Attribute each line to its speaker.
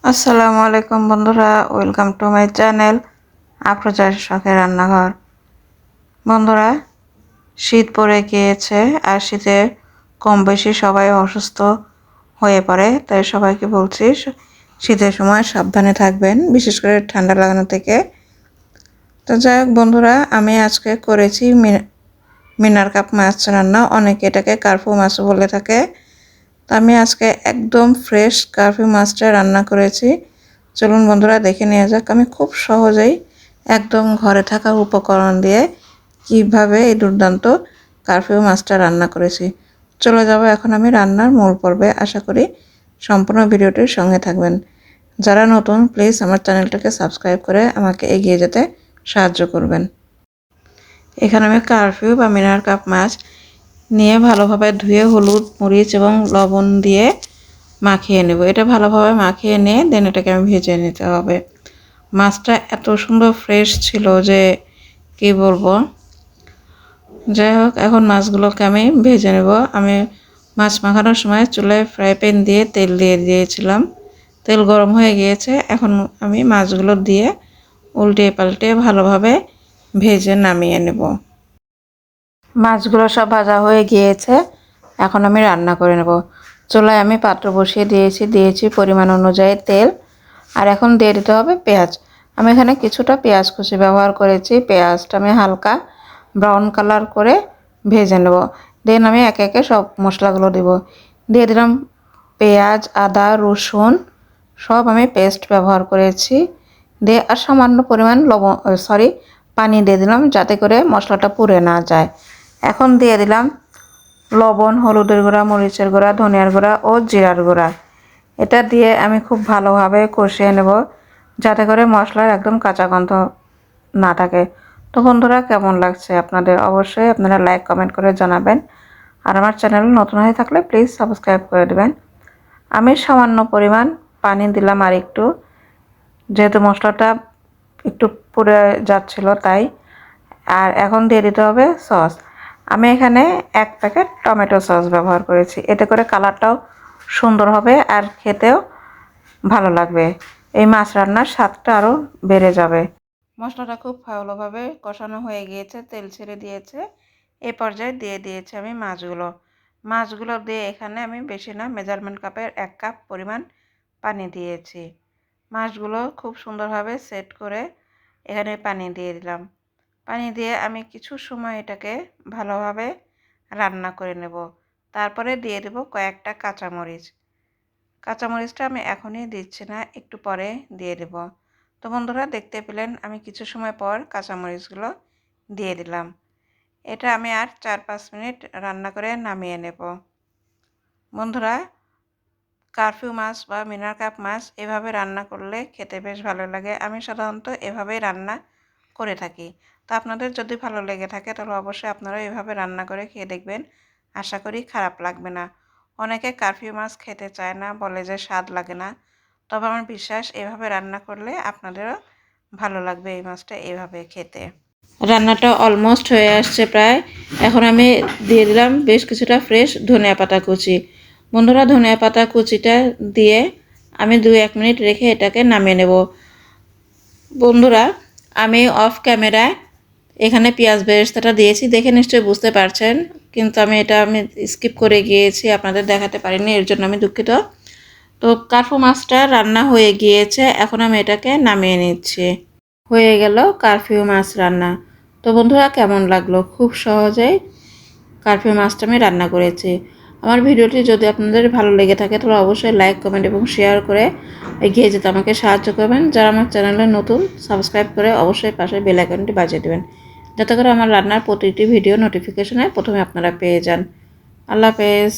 Speaker 1: আসসালামু আলাইকুম বন্ধুরা, ওয়েলকাম টু মাই চ্যানেল আফরোজার শখের রান্নাঘর। বন্ধুরা, শীত পড়ে গিয়েছে আর শীতে কম বেশি সবাই অসুস্থ হয়ে পড়ে, তাই সবাইকে বলছি শীতের সময় সাবধানে থাকবেন, বিশেষ করে ঠান্ডা লাগানো থেকে। তো যাই হোক বন্ধুরা, আমি আজকে করেছি মিনার কাপ মাছ রান্না, অনেকে এটাকে কার্পু মাছ বলে থাকে। তো আমি আজকে একদম ফ্রেশ কার্পু মাছটা রান্না করেছি। চলুন বন্ধুরা দেখে নেওয়া যাক আমি খুব সহজেই একদম ঘরে থাকা উপকরণ দিয়ে কিভাবে এই দুর্দান্ত কার্পু মাছটা রান্না করেছি। চলে যাব এখন আমি রান্নার মূল পর্বে। আশা করি সম্পূর্ণ ভিডিওটির সঙ্গে থাকবেন। যারা নতুন প্লিজ আমার চ্যানেলটাকে সাবস্ক্রাইব করে আমাকে এগিয়ে যেতে সাহায্য করবেন। এখানে আমি কার্পু বা মিনার কাপ মাছ নিয়ে ভালোভাবে ধুয়ে হলুদ মরিচ এবং লবণ দিয়ে মাখিয়ে নেব। এটা ভালোভাবে মাখিয়ে নিয়ে দেন এটাকে আমি ভেজে নিতে হবে। মাছটা এত সুন্দর ফ্রেশ ছিল যে কি বলবো। যাই হোক, এখন মাছগুলোকে আমি ভেজে নেব। আমি মাছ মাখানোর সময় চুলায় ফ্রাই প্যান দিয়ে তেল দিয়ে দিয়েছিলাম। তেল গরম হয়ে গিয়েছে, এখন আমি মাছগুলো দিয়ে উল্টে পাল্টে ভালোভাবে ভেজে নামিয়ে নেব। মাছগুলো সব ভাজা হয়ে গিয়েছে, এখন আমি রান্না করে নেব। চুলায় আমি পাত্র বসিয়ে দিয়েছি পরিমাণ অনুযায়ী তেল। আর এখন দিয়ে দিতে হবে পেঁয়াজ। আমি এখানে কিছুটা পেঁয়াজ কুচি ব্যবহার করেছি। পেঁয়াজটা আমি হালকা ব্রাউন কালার করে ভেজে নেব। দেন আমি একে একে সব মশলাগুলো দেব। দিয়ে দিলাম পেঁয়াজ, আদা, রসুন সব আমি পেস্ট ব্যবহার করেছি। দিয়ে আর সামান্য পরিমাণ পানি দিয়ে দিলাম যাতে করে মশলাটা পুড়ে না যায়। এখন দিয়ে দিলাম লবণ, হলুদের গুঁড়া, মরিচের গুঁড়া, ধনিয়ার গুঁড়া ও জিরার গুঁড়া। এটা দিয়ে আমি খুব ভালোভাবে কষিয়ে নেব যাতে করে মশলার একদম কাঁচা গন্ধ না থাকে। তো বন্ধুরা, কেমন লাগছে আপনাদের অবশ্যই আপনারা লাইক কমেন্ট করে জানাবেন। আর আমার চ্যানেল নতুন হয়ে থাকলে প্লিজ সাবস্ক্রাইব করে দেবেন। আমি সামান্য পরিমাণ পানি দিলাম আর একটু, যেহেতু মশলাটা একটু পুড়ে যাচ্ছিল তাই। আর এখন দিয়ে দিতে হবে সস। আমি এখানে 1 প্যাকেট টমেটো সস ব্যবহার করেছি। এতে করে কালারটাও সুন্দর হবে আর খেতেও ভালো লাগবে। এই মাছ রান্নার স্বাদটা আরও বেড়ে যাবে। মশলাটা খুব ভালোভাবে কষানো হয়ে গিয়েছে, তেল ছেড়ে দিয়েছে। এই পর্যায়ে দিয়ে দিয়েছি আমি মাছগুলো দিয়ে এখানে আমি বেশি না, মেজারমেন্ট কাপের 1 কাপ পরিমাণ পানি দিয়েছি। মাছগুলো খুব সুন্দরভাবে সেট করে এখানে পানি দিয়ে দিলাম। পানি দিয়ে আমি কিছু সময় এটাকে ভালোভাবে রান্না করে নেব। তারপরে দিয়ে দেব কয়েকটা কাঁচামরিচটা আমি এখনই দিচ্ছি না, একটু পরে দিয়ে দেব। তো বন্ধুরা, দেখতে পেলেন আমি কিছু সময় পর কাঁচামরিচগুলো দিয়ে দিলাম। এটা আমি আর 4-5 মিনিট রান্না করে নামিয়ে নেব। বন্ধুরা, কার্পু মাছ বা মিনার কাপ মাছ এভাবে রান্না করলে খেতে বেশ ভালো লাগে। আমি সাধারণত এভাবেই রান্না করে থাকি। তো আপনাদের যদি ভালো লেগে থাকে তাহলে অবশ্যই আপনারা এভাবে রান্না করে খেয়ে দেখবেন। আশা করি খারাপ লাগবে না। অনেকে কার্পু মাছ খেতে চায় না, বলে যে স্বাদ লাগে না। তবে আমার বিশ্বাস এভাবে রান্না করলে আপনাদেরও ভালো লাগবে এই মাছটা এভাবে খেতে। রান্নাটা অলমোস্ট হয়ে আসছে প্রায়। এখন আমি দিয়ে দিলাম বেশ কিছুটা ফ্রেশ ধনিয়া পাতা কুচি। বন্ধুরা, ধনিয়া পাতা কুচিটা দিয়ে আমি 2-1 মিনিট রেখে এটাকে নামিয়ে নেব। বন্ধুরা, আমি অফ ক্যামেরায় এখানে পেঁয়াজ বেরেস্তাটা দিয়েছি, দেখে নিশ্চয়ই বুঝতে পারছেন, কিন্তু আমি স্কিপ করে গিয়েছি, আপনাদের দেখাতে পারিনি, এর জন্য আমি দুঃখিত। তো কার্পু মাছটা রান্না হয়ে গিয়েছে, এখন আমি এটাকে নামিয়ে নিচ্ছি। হয়ে গেল কার্পু মাছ রান্না। তো বন্ধুরা, কেমন লাগলো? খুব সহজেই কার্পু মাছটা আমি রান্না করেছি। আমার ভিডিওটি যদি আপনাদের ভালো লেগে থাকে তাহলে অবশ্যই লাইক কমেন্ট এবং শেয়ার করে এগিয়ে যেতে আমাকে সাহায্য করবেন। যারা আমার চ্যানেলে নতুন, সাবস্ক্রাইব করে অবশ্যই পাশে বেল আইকনটি বাজিয়ে দেবেন যাতে করে আমার রান্নার প্রতিটি ভিডিও নোটিফিকেশনে প্রথমে আপনারা পেয়ে যান। আল্লাহ হাফেজ।